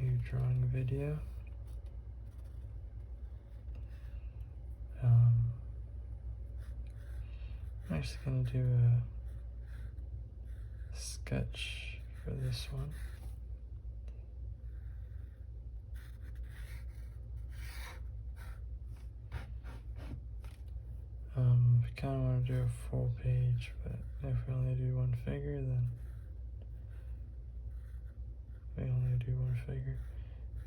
new drawing video. I'm actually going to do a sketch for this one. I kind of want to do a full page, but if we only do one figure, then we only do one figure.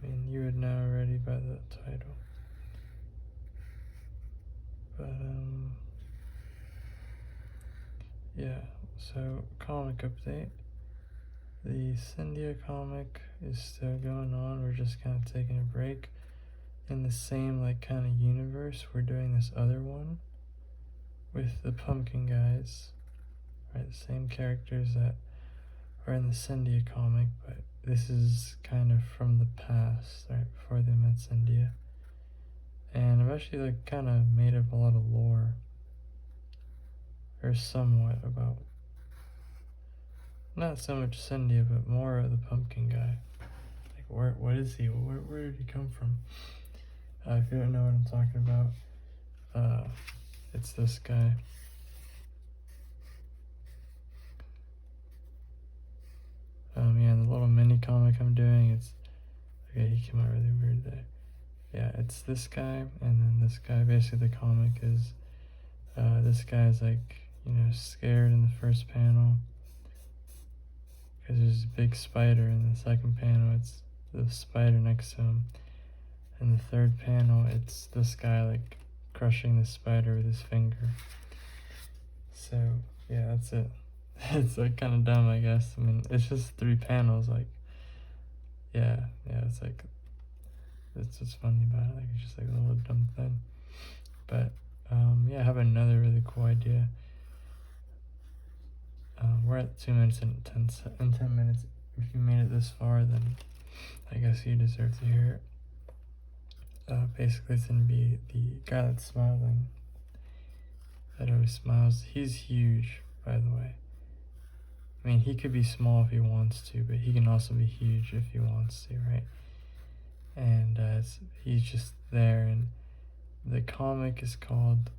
I mean, you would know already by the title. But, yeah, so comic update. The Cyndia comic is still going on. We're just kind of taking a break. In the same, like, kind of universe, we're doing this other one with the pumpkin guys, right? The same characters that are in the Cyndia comic, but this is kind of from the past, right? Before they met Cyndia. And I've actually, like, kind of made up a lot of lore, or somewhat, about not so much Cyndia, but more of the pumpkin guy. Like, what is he? Where did he come from? If you don't know what I'm talking about, it's this guy. Yeah, the little mini comic I'm doing, it's, okay, he came out really weird there. Yeah, it's this guy, and then this guy. Basically, the comic is, this guy's, like, you know, scared in the first panel, because there's a big spider. In the second panel, it's the spider next to him. In the third panel, it's this guy, like, crushing the spider with his finger. So, yeah, that's it. It's, like, kind of dumb, I guess. I mean, it's just 3 panels, like, yeah, it's, like, that's what's funny about it, like, it's just, like, a little dumb thing. But, yeah, I have another really cool idea. We're at 2 minutes and 10 minutes. If you made it this far, then I guess you deserve to hear it. Basically, it's gonna be the guy that's smiling, that always smiles. He's huge, by the way. I mean, he could be small if he wants to, but he can also be huge if he wants to, right? And he's just there, and the comic is called,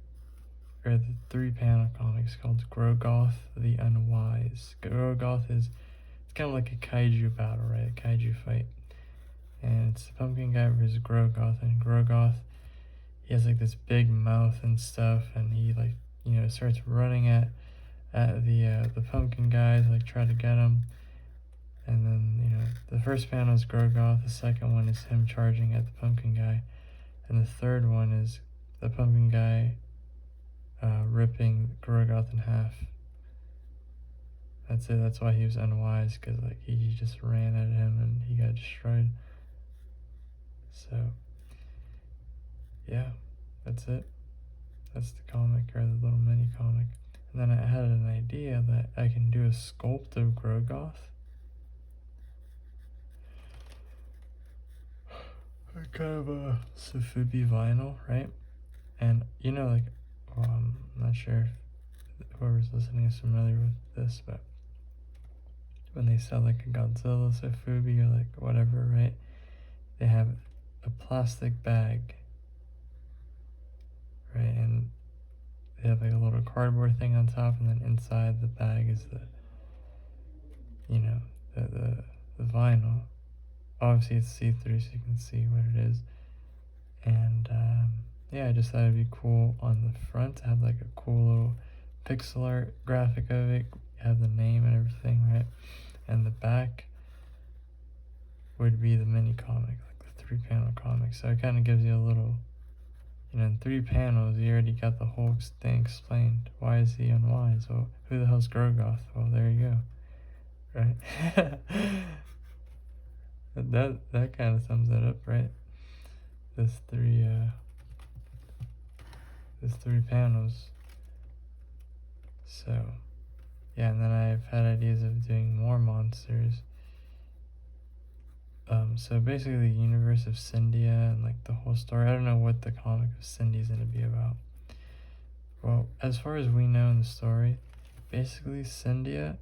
or the 3-panel comic is called Grogoth the Unwise. Grogoth it's kind of like a kaiju battle, right? A kaiju fight. And it's the pumpkin guy versus Grogoth, and Grogoth, he has, like, this big mouth and stuff, and he, like, you know, starts running at the pumpkin guys, like, try to get him. And then, you know, the first panel is Grogoth, the second one is him charging at the pumpkin guy, and the third one is the pumpkin guy ripping Grogoth in half. That's it. That's why he was unwise, because, like, he just ran at him and he got destroyed. So, yeah, that's it. That's the comic, or the little mini comic. And then I had an idea that I can do a sculpt of Grogoth. Kind of a Sofubi vinyl, right? And, you know, like, well, I'm not sure if whoever's listening is familiar with this, but when they sell, like, a Godzilla Sofubi or, like, whatever, right? They have a plastic bag, right? And they have, like, a little cardboard thing on top, and then inside the bag is the, you know, the vinyl. Obviously, it's see-through, so you can see what it is. And, yeah, I just thought it'd be cool on the front to have, like, a cool little pixel art graphic of it, have the name and everything, right? And the back would be the mini comic, like the 3-panel comic. So it kind of gives you a little, you know, in 3 panels, you already got the whole thing explained. Why is he unwise? Well, who the hell's Grogoth? Well, there you go, right? that kind of sums it up, right? This 3 panels. So, yeah, and then I've had ideas of doing more monsters. So basically the universe of Cyndia and, like, the whole story. I don't know what the comic of Cyndia is going to be about. Well, as far as we know in the story, basically Cyndia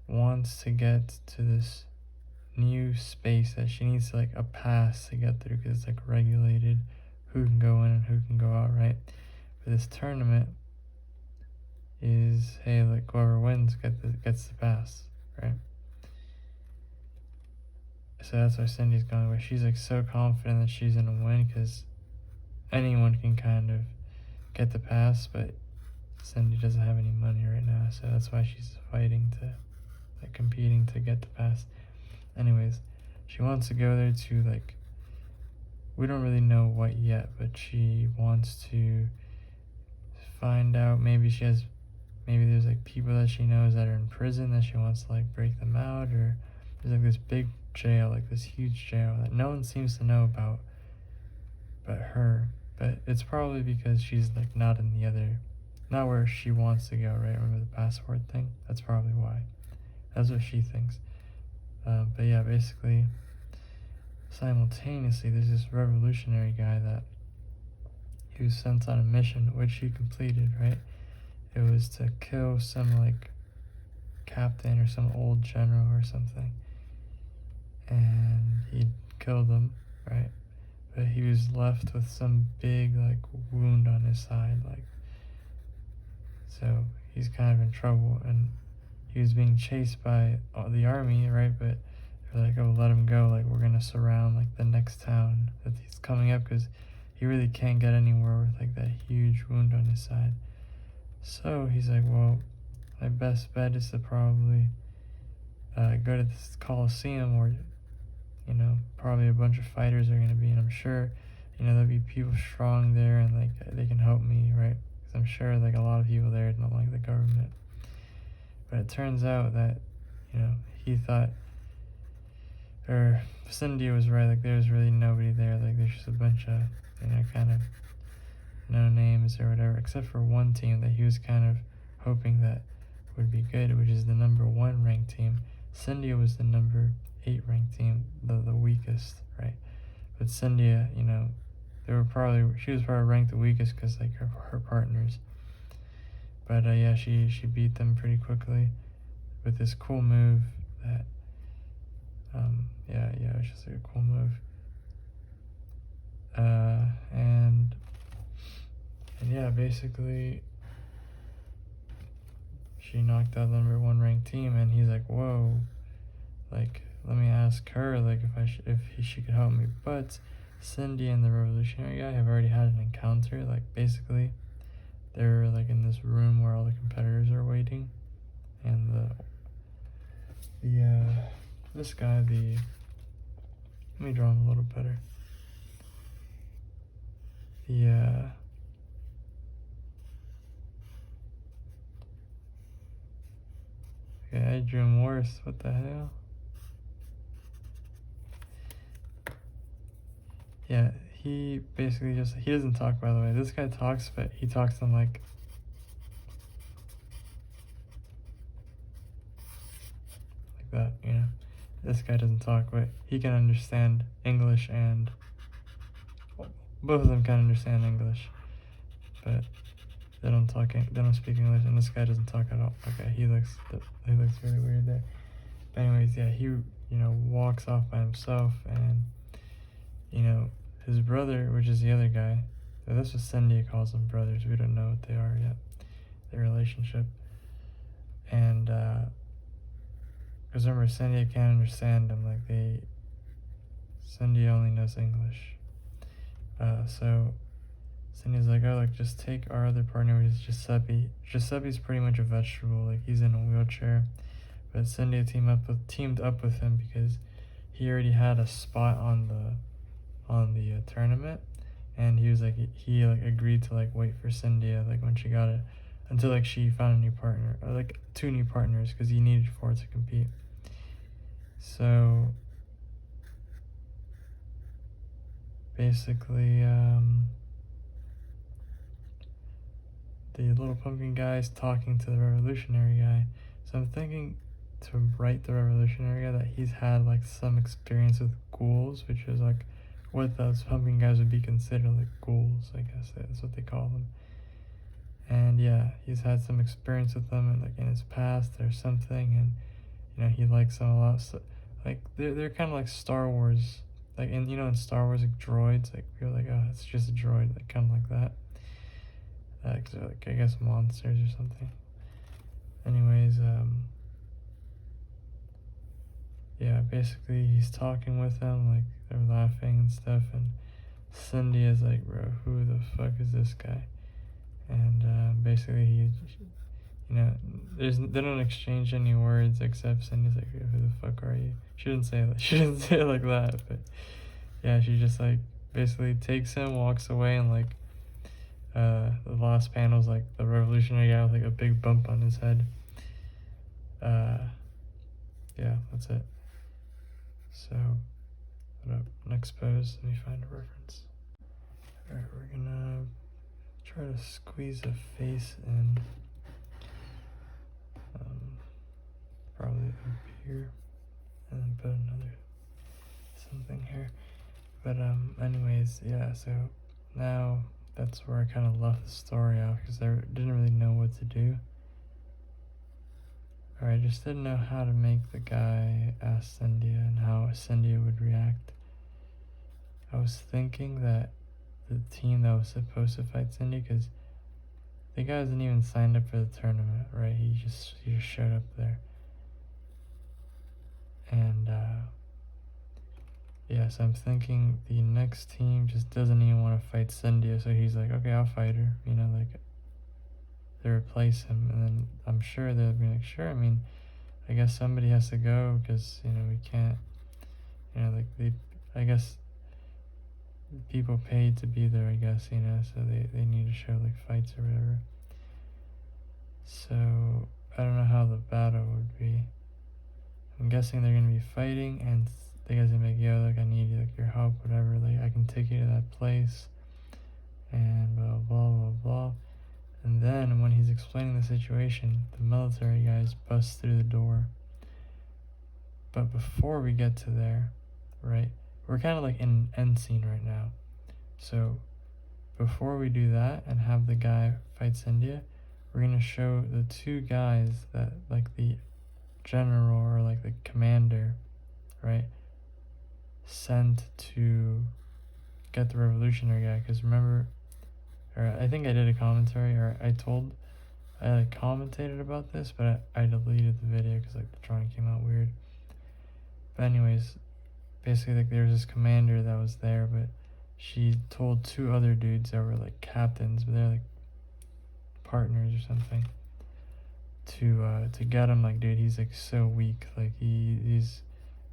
wants to get to this new space that she needs like a pass to get through because it's like regulated who can go in and who can go out, right? But this tournament is, hey, like whoever wins gets the pass, right? So that's why Cindy's going away. She's like so confident that she's gonna win because anyone can kind of get the pass, but Cindy doesn't have any money right now, so that's why she's fighting to, like, competing to get the pass. Anyways, she wants to go there to, like, we don't really know what yet, but she wants to find out, maybe there's like people that she knows that are in prison that she wants to like break them out, or there's like this big jail, like this huge jail that no one seems to know about but her. But it's probably because she's like not where she wants to go, right? Remember the passport thing? That's probably why. That's what she thinks. But yeah, basically, simultaneously, there's this revolutionary guy that he was sent on a mission, which he completed, right? It was to kill some like captain or some old general or something, and he killed him, right? But he was left with some big like wound on his side, like, so he's kind of in trouble, and he was being chased by the army, right? But they're like, oh, let him go, like we're gonna surround like the next town that he's coming up, because he really can't get anywhere with like that huge wound on his side. So he's like, well, my best bet is to probably go to this Coliseum where, you know, probably a bunch of fighters are going to be, and I'm sure, you know, there'll be people strong there and like they can help me, right? Because I'm sure like a lot of people there don't like the government. But it turns out that, you know, he thought, or Cindy was right, like there's really nobody there, like there's just a bunch of, you know, kind of no names or whatever, except for one team that he was kind of hoping that would be good, which is the number 1 ranked team. Cindy was the number 8 ranked team, the weakest, right? But Cindy, you know, she was probably ranked the weakest because like her partners. But yeah, she beat them pretty quickly with this cool move that, yeah, it was just like a cool move. And yeah, basically, she knocked out the number 1 ranked team, and he's like, whoa, like, let me ask her, like, if she could help me. But Cindy and the revolutionary guy have already had an encounter. Like, basically, they're like in this room where all the competitors are waiting, and this guy, let me draw him a little better. Okay, I drew him worse. What the hell? Yeah, he basically he doesn't talk, by the way. This guy talks, but he talks in like that, you know. This guy doesn't talk, but he can understand English, and both of them can understand English, but they don't speak English, and this guy doesn't talk at all. Okay, he looks really weird there. But anyways, yeah, he, you know, walks off by himself, and, you know, his brother, which is the other guy, so that's what Cindy calls them, brothers. We don't know what they are yet, their relationship. And because remember, Cindy can't understand them, like Cindy only knows English. So Cindy's like, oh, like, just take our other partner, which is Giuseppe. Giuseppe's pretty much a vegetable, like he's in a wheelchair. But Cindy teamed up with him because he already had a spot on the tournament, and he was like, he like agreed to like wait for Cindy like when she got it, until like she found a new partner, or like 2 new partners, because he needed 4 to compete. So basically, the little pumpkin guy is talking to the revolutionary guy. So I'm thinking to write the revolutionary guy that he's had like some experience with ghouls, which is like what those pumpkin guys would be considered, like ghouls, I guess that's what they call them. And yeah, he's had some experience with them, and like in his past or something, and, you know, he likes them a lot. So like they're kind of like Star Wars, like in Star Wars, like droids, like you're like, oh, it's just a droid, like kind of like that. 'Cause they're like, I guess, monsters or something. Anyways, yeah, basically he's talking with them, like they're laughing and stuff, and Cindy is like, bro, who the fuck is this guy? And basically they don't exchange any words except Cindy's like, who the fuck are you? She didn't say that. She didn't say it like that, but yeah, she just like basically takes him, walks away, and like the last panel's like the revolutionary guy with like a big bump on his head. Yeah, that's it. So, what up? Next pose, let me find a reference. Alright, we're gonna try to squeeze a face in. Probably up here, and then put another something here. But anyways, yeah, so now that's where I kind of left the story off, because I didn't really know what to do. Or I just didn't know how to make the guy ask Cynthia and how Cynthia would react. I was thinking that the team that was supposed to fight Cindy, because the guy wasn't even signed up for the tournament, right? He just showed up there. And yeah, so I'm thinking the next team just doesn't even want to fight Cynthia, so he's like, okay, I'll fight her, like they replace him. And then I'm sure they'll be like, sure, I mean, I guess somebody has to go, because we can't, I guess people paid to be there, I guess, so they need to show like fights or whatever. So I don't know how the battle would be. I'm guessing they're gonna be fighting, and the guy's gonna be like, yo, like I need like your help, whatever, like I can take you to that place, and blah blah blah blah. And then when he's explaining the situation, the military guys bust through the door. But before we get to there, right, we're kind of like in an end scene right now. So before we do that and have the guy fight Cynthia, we're gonna show the two guys that like the general or like the commander, right, sent to get the revolutionary guy. Because remember, or I think I did a commentary, or I like commentated about this, but I deleted the video because like the drawing came out weird. But anyways, basically like there was this commander that was there, but she told two other dudes that were like captains, but they're like partners or something, to get him. Like, dude, he's like so weak, like he's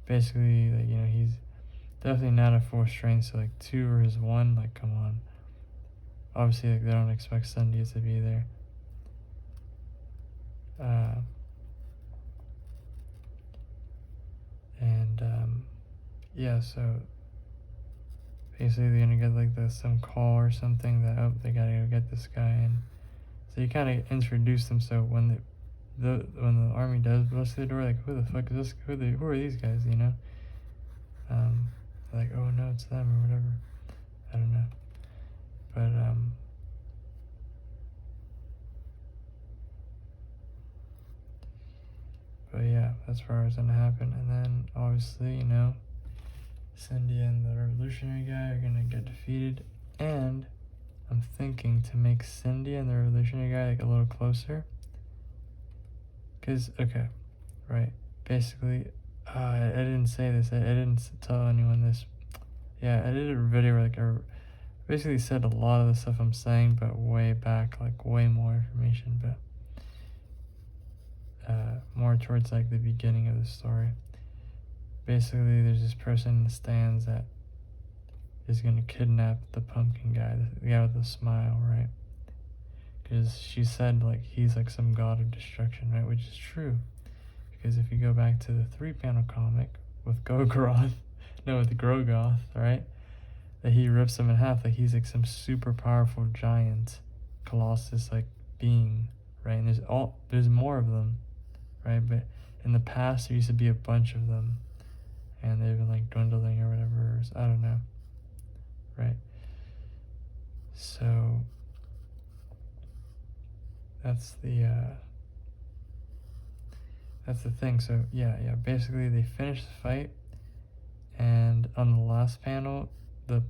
basically like, he's definitely not at full strength, so like 2 versus 1, like come on. Obviously like they don't expect Sunday to be there. And yeah, so basically they're gonna get like some call or something that, oh, they gotta go get this guy in. So you kind of introduce them, so when the army does bust through the door, like, who the fuck is this? Who are these guys? Like, oh no, it's them or whatever. I don't know, but yeah, that's where it's gonna happen. And then obviously, Cindy and the revolutionary guy are gonna get defeated, and I'm thinking to make Cindy and the revolutionary guy like a little closer. Cause okay, right, basically, I didn't say this. I didn't tell anyone this. Yeah, I did a video where like I basically said a lot of the stuff I'm saying, but way back, like way more information, but more towards like the beginning of the story. Basically, there's this person in the stands that is gonna kidnap the pumpkin guy, the guy with the smile, right? Because she said like he's like some god of destruction, right? Which is true, because if you go back to the 3-panel comic with Grogoth, right, that he rips him in half, like he's like some super powerful giant colossus like being, right? And there's more of them, right? But in the past there used to be a bunch of them, and they've been like dwindling or whatever, so I don't know, right? So that's the that's the thing. So yeah, basically they finished the fight, and on the last panel, the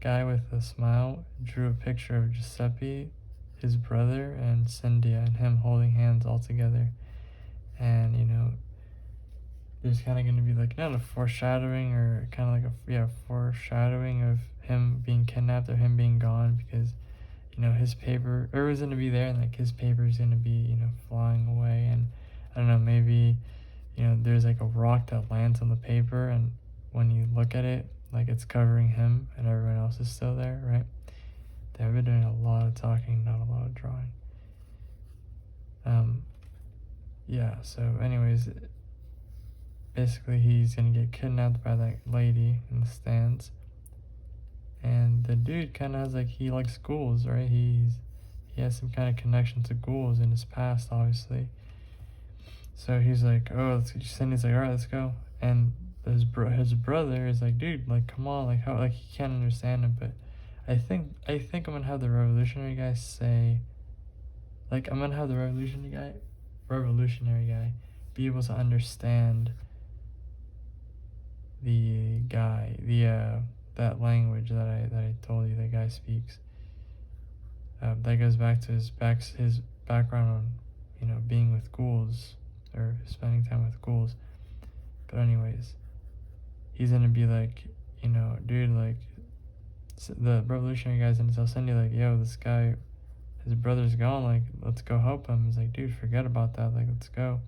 guy with the smile drew a picture of Giuseppe, his brother, and Cynthia, and him holding hands all together. And there's kind of going to be like not a foreshadowing, or kind of like a foreshadowing of him being kidnapped or him being gone, because his paper, or was going to be there, and like his paper is going to be flying away. And I don't know, maybe there's like a rock that lands on the paper, and when you look at it, like it's covering him and everyone else is still there, right? They've been doing a lot of talking, not a lot of drawing. Yeah, so anyways, basically he's gonna get kidnapped by that lady in the stands. And the dude kind of has like, he likes ghouls, right? He has some kind of connection to ghouls in his past, obviously. So he's like, oh, Cindy's like, all right, let's go. And his brother is like, dude, like, come on, like, how, like, he can't understand him. But I think I'm gonna have the revolutionary guy say, like, I'm gonna have the revolutionary guy be able to understand the guy, that language that I told you the guy speaks. That goes back to his background on, being with ghouls, or spending time with ghouls. But anyways, he's gonna be like, dude, like, the revolutionary guy's gonna tell Cindy, like, yo, this guy, his brother's gone, like, let's go help him. He's like, dude, forget about that, like, let's go.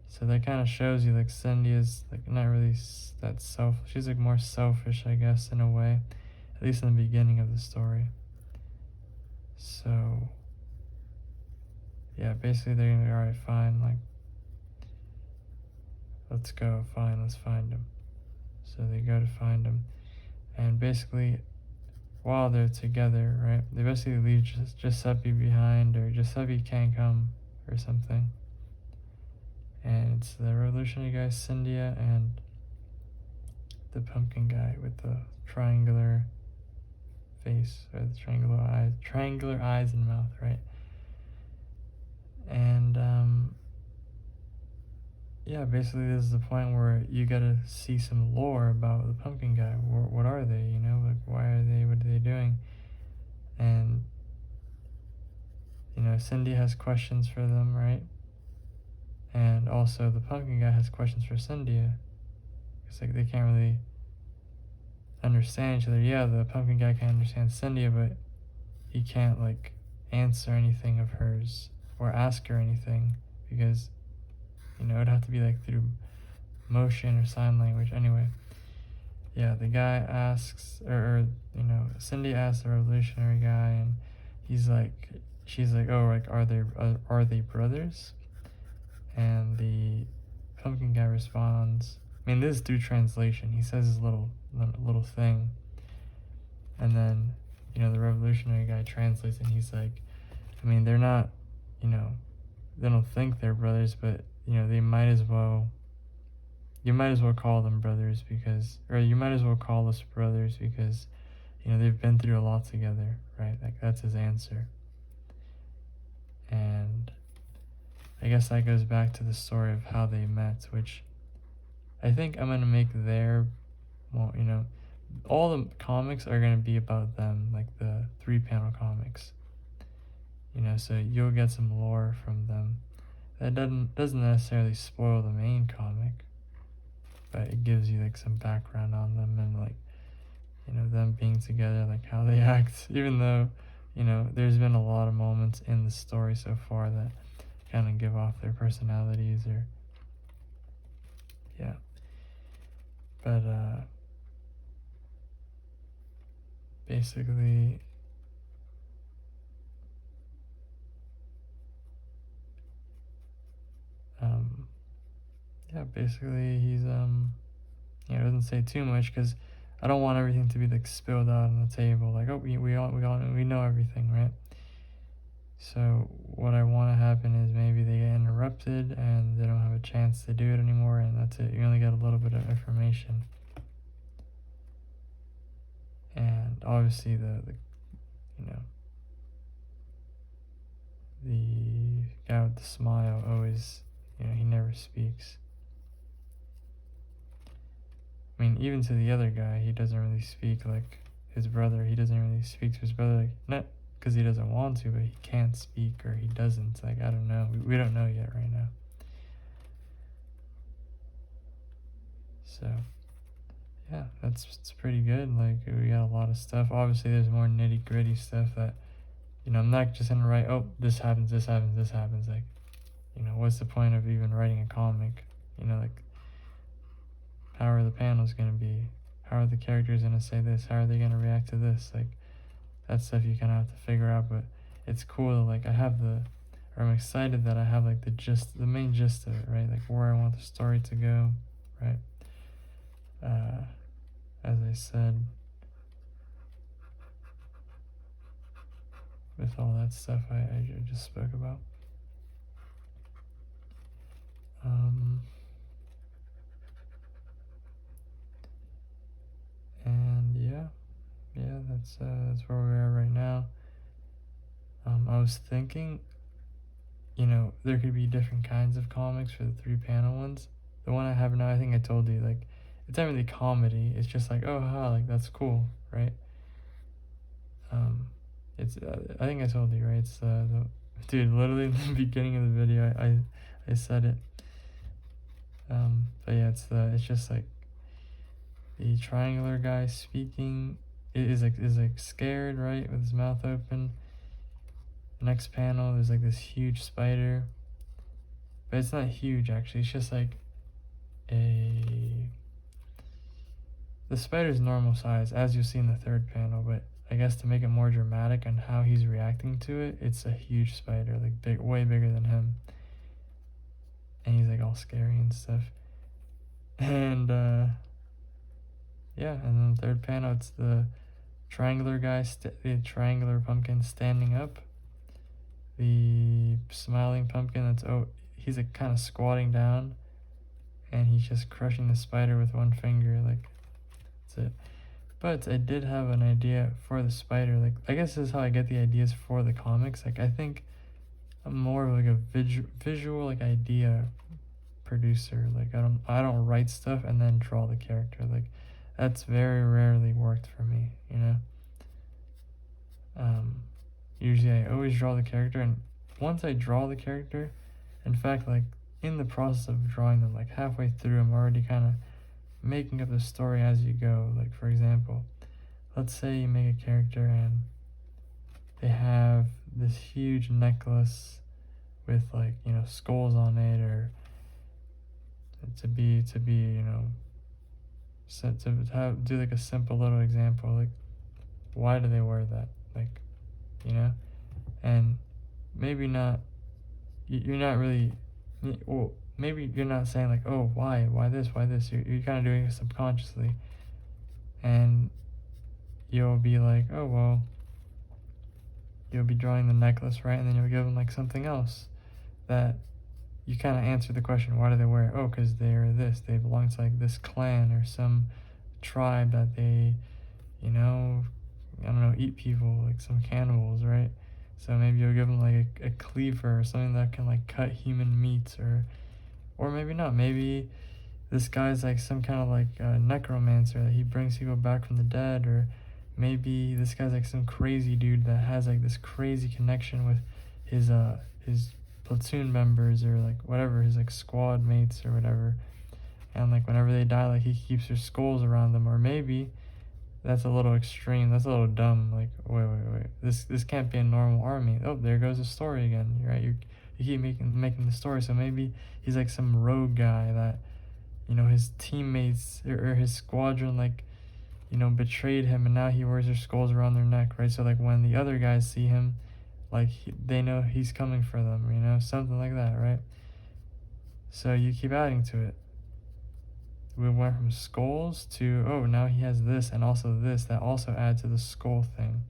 So that kind of shows you, like, Cindy is, like, not really that she's, like, more selfish, I guess, in a way, at least in the beginning of the story. So yeah, basically they're gonna be, all right, fine, like, let's go, fine, let's find him. So they go to find him, and basically while they're together, right, they basically leave Giuseppe behind, or Giuseppe can't come or something. And it's the revolutionary guy, Cynthia, and the pumpkin guy with the triangular face, or the triangular eyes and mouth, right? And yeah, basically this is the point where you gotta see some lore about the pumpkin guy. What are they, like, why are they, what are they doing? And Cindy has questions for them, right? And also the pumpkin guy has questions for Cynthia. It's like they can't really understand each other. Yeah, the pumpkin guy can understand Cynthia, but he can't, like, answer anything of hers or ask her anything, because it'd have to be like through motion or sign language. Anyway, yeah, the guy asks, or Cindy asks the revolutionary guy, and she's like, oh, like, are they brothers? And the pumpkin guy responds, I mean, this is through translation. He says his little thing, and then the revolutionary guy translates, and he's like, I mean, they're not, they don't think they're brothers, but they might as well. You might as well call them brothers, because, or you might as well call us brothers, because they've been through a lot together, right? Like, that's his answer. And I guess that goes back to the story of how they met, which I think I'm gonna make all the comics are gonna be about them, like the 3-panel comics. So you'll get some lore from them. That doesn't necessarily spoil the main comic, but it gives you, like, some background on them, and, like, them being together, like how they act, even though there's been a lot of moments in the story so far that kind of give off their personalities, or yeah. But basically, yeah, basically he's doesn't say too much, because I don't want everything to be, like, spilled out on the table, like, oh, we know everything, right? So what I want to happen is maybe they get interrupted and they don't have a chance to do it anymore, and that's it. You only get a little bit of information. And obviously the guy with the smile always You know, he never speaks. I mean, even to the other guy, he doesn't really speak. Like his brother, he doesn't really speak to his brother. Like, not because he doesn't want to, but he can't speak or he doesn't. Like, I don't know. We don't know yet right now. So, yeah, it's pretty good. Like, we got a lot of stuff. Obviously, there's more nitty gritty stuff that, you know, I'm not just gonna write, oh, this happens, this happens, this happens. Like, you know, what's the point of even writing a comic? You know, like, how are the panels gonna be? How are the characters gonna say this? How are they gonna react to this? Like, that's stuff you kind of have to figure out. But it's cool. Like, I'm excited that I have like the main gist of it, right? Like where I want the story to go, right? As I said, with all that stuff I just spoke about. And yeah, that's where we are right now. I was thinking, you know, there could be different kinds of comics for the 3-panel ones. The one I have now, I think I told you, like, it's not really comedy. It's just like, oh, ha, like, that's cool, right? It's, I think I told you, right? It's, dude, literally in the beginning of the video, I said it. But yeah, it's just like, the triangular guy speaking is like scared, right? With his mouth open. Next panel, there's like this huge spider. But it's not huge, actually. It's just like the spider's normal size, as you see in the 3rd panel, but I guess to make it more dramatic and how he's reacting to it, it's a huge spider, like big, way bigger than him. And he's like all scary and stuff. And yeah, and then the 3rd panel, it's the triangular guy, the triangular pumpkin standing up. The smiling pumpkin he's like kind of squatting down, and he's just crushing the spider with one finger. Like, that's it. But I did have an idea for the spider. Like, I guess this is how I get the ideas for the comics. Like, I think I'm more of like a visual like idea producer. Like, I don't write stuff and then draw the character. Like, that's very rarely worked for me, you know. Usually I always draw the character, and once I draw the character, in fact, like in the process of drawing them, like halfway through, I'm already kind of making up the story as you go. Like, for example, let's say you make a character and they have this huge necklace with, like, you know, skulls on it, or to be you know, do like a simple little example, like, why do they wear that, like, you know. And maybe not, you're not really, well, maybe you're not saying like, oh, why this, you're kind of doing it subconsciously, and you'll be like, oh, well, you'll be drawing the necklace, right? And then you'll give them like something else that you kind of answer the question, why do they wear it? Oh, because they're this, they belong to like this clan or some tribe that they, you know, I don't know, eat people, like some cannibals, right? So maybe you'll give them like a cleaver or something that can like cut human meats, or maybe not. Maybe this guy's like some kind of like necromancer that he brings people back from the dead, or maybe this guy's like some crazy dude that has like this crazy connection with his platoon members, or like whatever, his like squad mates or whatever, and like whenever they die, like he keeps their skulls around them. Or maybe that's a little extreme, that's a little dumb, like wait, this can't be a normal army. Oh, there goes the story again, right? You keep making the story. So maybe he's like some rogue guy that, you know, his teammates or his squadron, like, you know, betrayed him, and now he wears their skulls around their neck, right? So like when the other guys see him, like they know he's coming for them, you know, something like that, right? So you keep adding to it. We went from skulls to, oh, now he has this and also this that also add to the skull thing.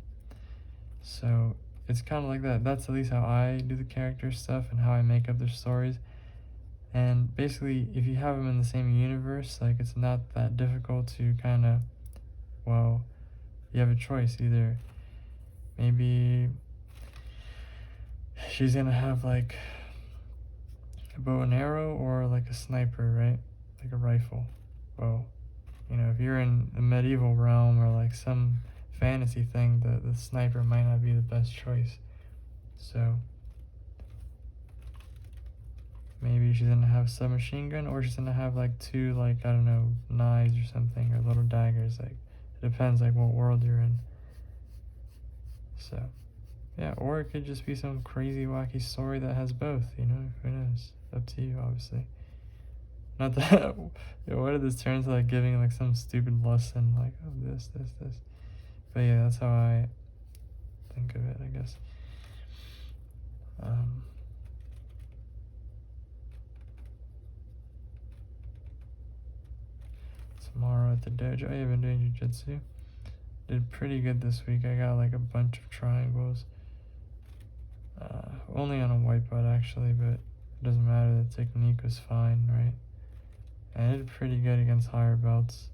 So it's kind of like that. That's at least how I do the character stuff and how I make up their stories. And basically, if you have them in the same universe, like, it's not that difficult to kind of, well, you have a choice. Either maybe she's gonna have like a bow and arrow or like a sniper, right? Like a rifle. Well, you know, if you're in the medieval realm or like some fantasy thing, the sniper might not be the best choice. So maybe she's gonna have a submachine gun, or she's gonna have like two, like, I don't know, knives or something, or little daggers. Like, it depends like what world you're in. So yeah, or it could just be some crazy wacky story that has both, you know, who knows? Up to you, obviously. Not that what if this turns to like giving like some stupid lesson, like, oh, this. But yeah, that's how I think of it, I guess. Tomorrow at the dojo, I've been doing jiu-jitsu. Did pretty good this week. I got like a bunch of triangles. Only on a white belt actually, but it doesn't matter. The technique was fine, right? And I did pretty good against higher belts.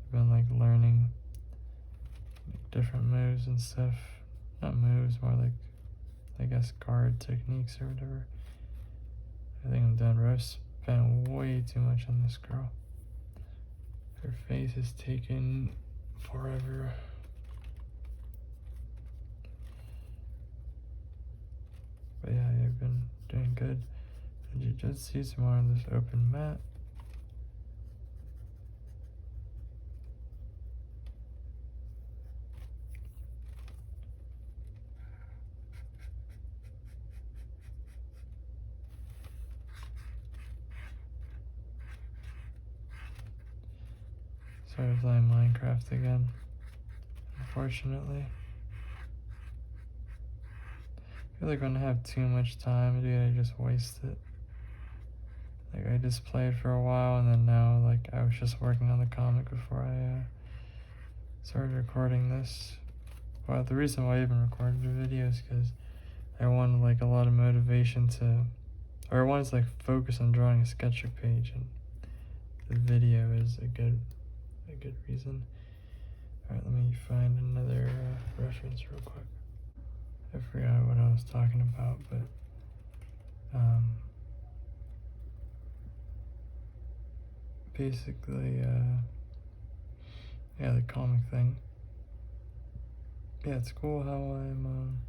I've been like learning different moves and stuff. Not moves, more like, I guess, guard techniques or whatever. I think I'm done. I've spent way too much on this girl. Her face is taken forever. But yeah, I've been doing good. Jiu-jitsu tomorrow on this open mat. Started playing Minecraft again, unfortunately. I feel like when I have too much time, dude, I just waste it. Like, I just played for a while, and then now, like, I was just working on the comic before I started recording this. Well, the reason why I even recorded the video is because I wanted, like, a lot of motivation to, or I wanted to, like, focus on drawing a Sketchbook page, and the video is a good reason. Alright, let me find another reference real quick. I forgot what I was talking about, but basically, yeah, the comic thing. Yeah, it's cool how I'm,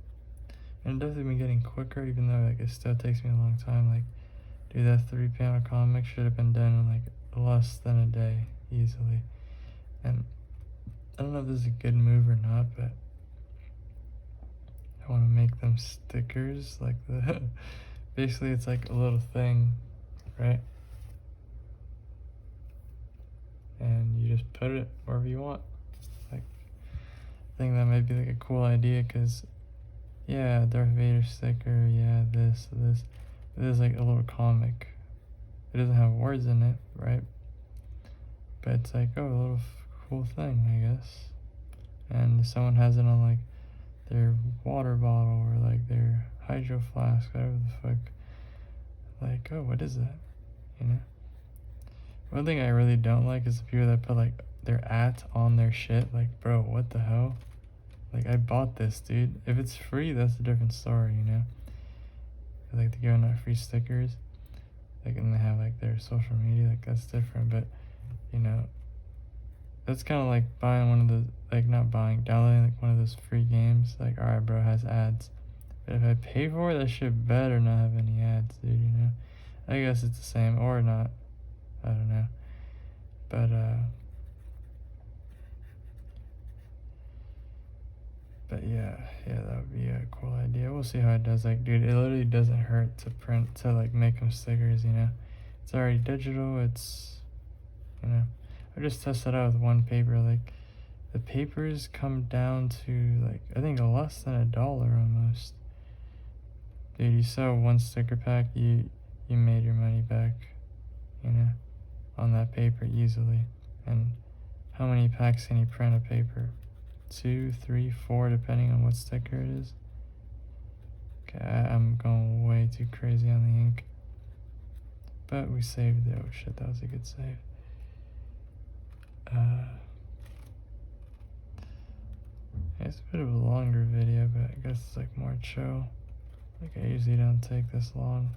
and definitely been getting quicker, even though like it still takes me a long time. Like, dude, that 3-panel comic should have been done in like less than a day, easily. And I don't know if this is a good move or not, but I want to make them stickers, like the basically it's like a little thing, right? And you just put it wherever you want. Like, I think that might be like a cool idea, because yeah, Darth Vader sticker, yeah, this. It is like a little comic. It doesn't have words in it, right? But it's like, oh, a little cool thing, I guess. And someone has it on like their water bottle or like their hydro flask, whatever the fuck. Like, oh, what is that? You know? One thing I really don't like is the people that put like their @ on their shit. Like, bro, what the hell? Like, I bought this, dude. If it's free, that's a different story, you know? I like to give out free stickers. Like, and they have like their social media, like that's different. But, you know, that's kind of like buying one of those, like not buying, downloading like one of those free games. Like, alright, bro, it has ads. But if I pay for it, that shit better not have any ads, dude, you know? I guess it's the same, or not. I don't know. But yeah, that would be a cool idea. We'll see how it does. Like, dude, it literally doesn't hurt to print, to like make them stickers, you know? It's already digital, it's, you know? I just tested out with one paper. Like, the papers come down to like, I think less than $1 almost. Dude, you sell one sticker pack, you made your money back, you know, on that paper easily. And how many packs can you print of paper? 2, 3, 4, depending on what sticker it is. Okay, I'm going way too crazy on the ink. But we saved it. Oh shit, that was a good save. It's a bit of a longer video, but I guess it's like more chill. Like, I usually don't take this long.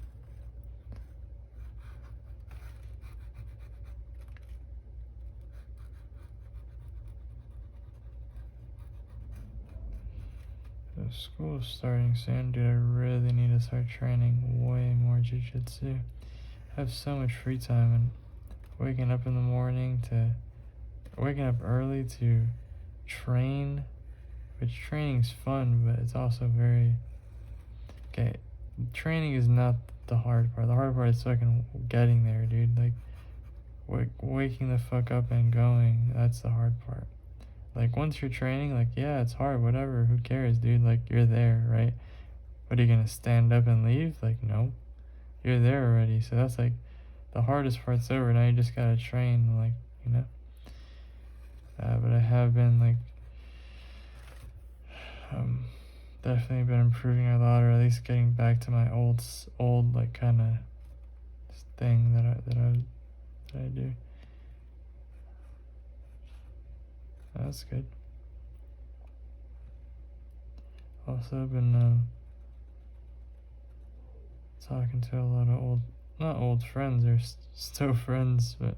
school's starting soon, dude. I really need to start training way more jiu-jitsu. I have so much free time, and waking up in the morning to waking up early to train, which training's fun, but it's also very okay. Training is not the hard part. The hard part is fucking getting there, dude. Like waking the fuck up and going. That's the hard part. Like once you're training, like yeah, it's hard, whatever. Who cares, dude? Like you're there, right? What are you gonna stand up and leave? Like no, you're there already. So that's like the hardest part's over. Now you just gotta train, like you know. But I have been like definitely been improving a lot, or at least getting back to my old like kind of thing that I do. That's good. Also been talking to a lot of not old friends, they're still friends, but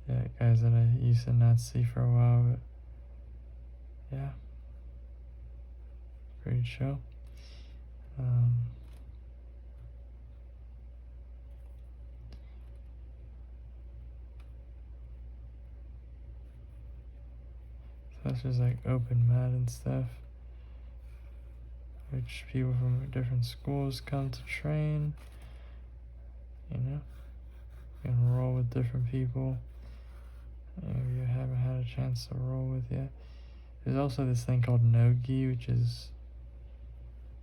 yeah, guys that I used to not see for a while, but yeah, great show. So that's just like open mat and stuff, which people from different schools come to train, you know, you can roll with different people you haven't had a chance to roll with yet. There's also this thing called no-gi, which is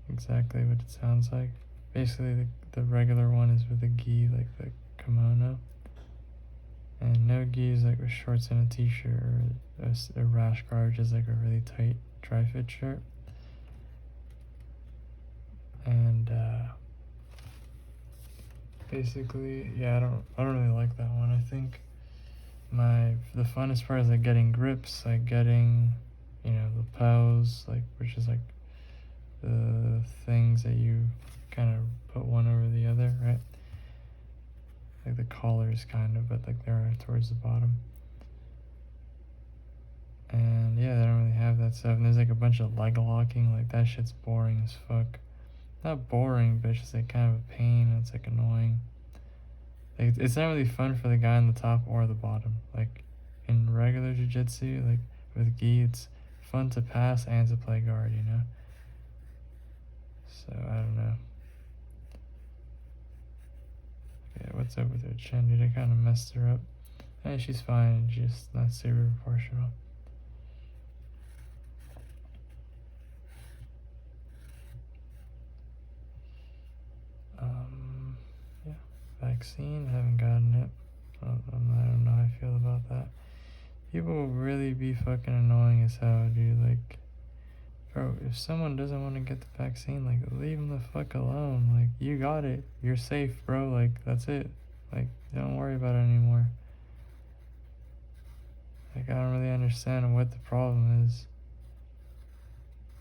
exactly what it sounds like. Basically, the regular one is with a gi, like the kimono. And no-gi is like with shorts and a t-shirt, or a rash guard, which is like a really tight tri-fit shirt. And basically, yeah, I don't really like that one. I think the funnest part is like getting grips, like getting, you know, the pose, like which is like the things that you kind of put one over the other, right? Like the collars kind of, but like they're towards the bottom. And yeah, they don't really have that stuff. And there's like a bunch of leg locking, like that shit's boring as fuck. Not boring, but it's just like kind of a pain. It's like annoying. Like it's not really fun for the guy on the top or the bottom. Like in regular jiu-jitsu, like with gi, it's fun to pass and to play guard, you know? So I don't know. Yeah, what's up with her chin, dude? I kind of messed her up. Hey, she's fine. She's just not super proportional. Yeah. Vaccine, haven't gotten it. I don't know how I feel about that. People will really be fucking annoying as hell, dude. Like, bro, if someone doesn't want to get the vaccine, like, leave them the fuck alone. Like, you got it. You're safe, bro. Like, that's it. Like, don't worry about it anymore. Like, I don't really understand what the problem is.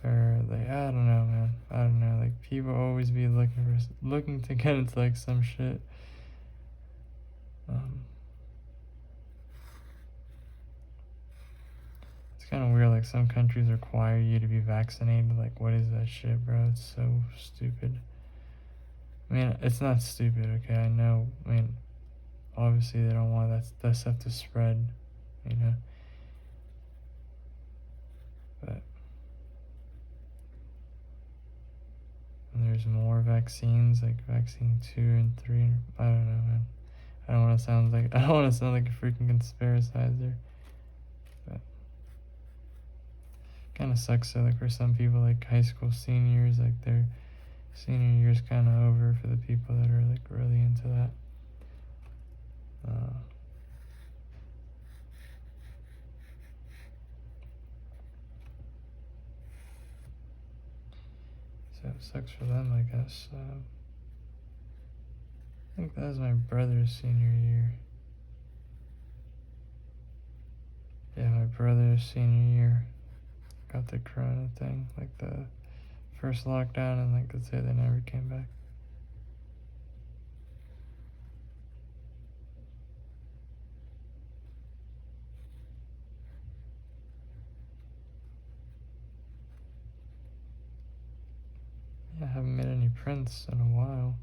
Or, like, I don't know, man. I don't know. Like, people always be looking to get into, like, some shit. It's kind of weird, like, some countries require you to be vaccinated. Like, what is that shit, bro? It's so stupid. I mean, it's not stupid, okay? I know. I mean, obviously they don't want that stuff to spread, you know? But there's more vaccines, like vaccine 2 and 3. I don't know, man. I don't want to sound like a freaking conspiracizer. But kind of sucks though, like for some people, like high school seniors, like their senior year's kind of over for the people that are like really into that. So it sucks for them, I guess. I think that was my brother's senior year. Yeah, my brother's senior year got the corona thing, like the first lockdown, and like that's it, they never came back. I haven't made any prints in a while.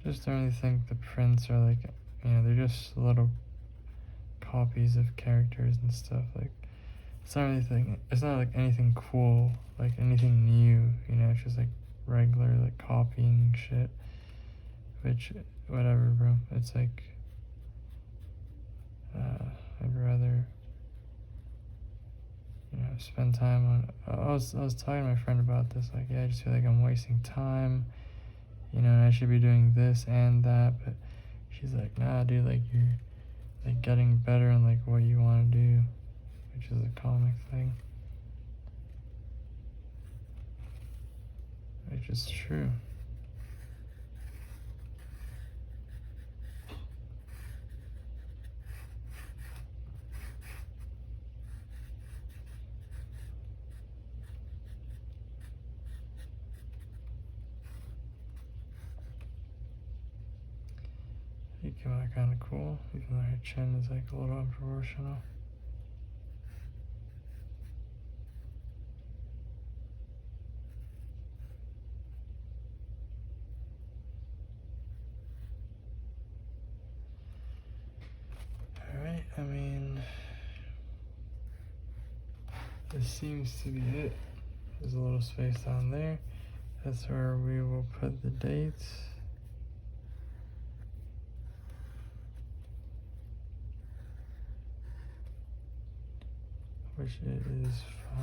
Just don't really think the prints are like, you know, they're just little copies of characters and stuff. Like, it's not anything, it's not like anything cool, like anything new, you know, it's just like regular, like copying shit. Which, whatever, bro. It's like, I'd rather, you know, spend time on. I was talking to my friend about this. Like, yeah, I just feel like I'm wasting time, you know, and I should be doing this and that. But she's like, nah, dude, like you're like getting better in like what you want to do, which is a comic thing, which is true. He came out kind of cool, even though her chin is like a little unproportional. Alright, I mean, this seems to be it. There's a little space down there. That's where we will put the dates. Which it is 5.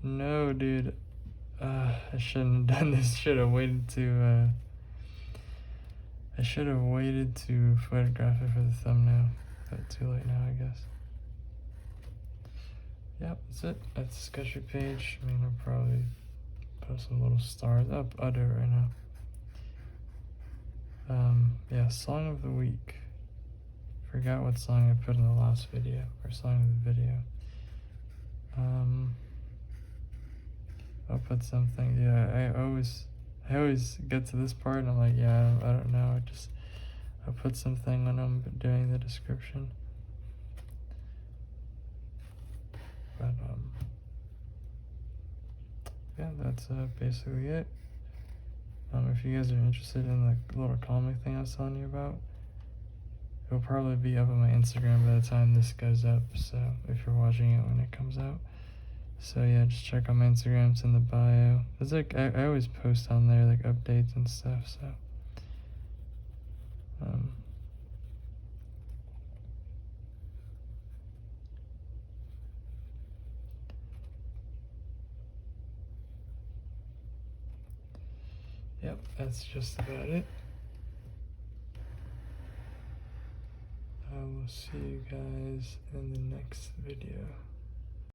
No, dude. I shouldn't have done this. Should have waited to. I should have waited to photograph it for the thumbnail. But too late now, I guess. Yep, that's it. That's the Sketchbook page. I mean, I'll probably put some little stars up. I'll do it right now. Yeah, song of the week. Forgot what song I put in the last video, or song of the video. I'll put something. Yeah, I always get to this part and I'm like, yeah, I don't know. I'll put something when I'm doing the description. But yeah, that's basically it. If you guys are interested in the little comic thing I was telling you about, it'll probably be up on my Instagram by the time this goes up, so if you're watching it when it comes out. So yeah, just check out my Instagram, it's in the bio. It's like, I always post on there, like updates and stuff, so. Yep, that's just about it. I will see you guys in the next video.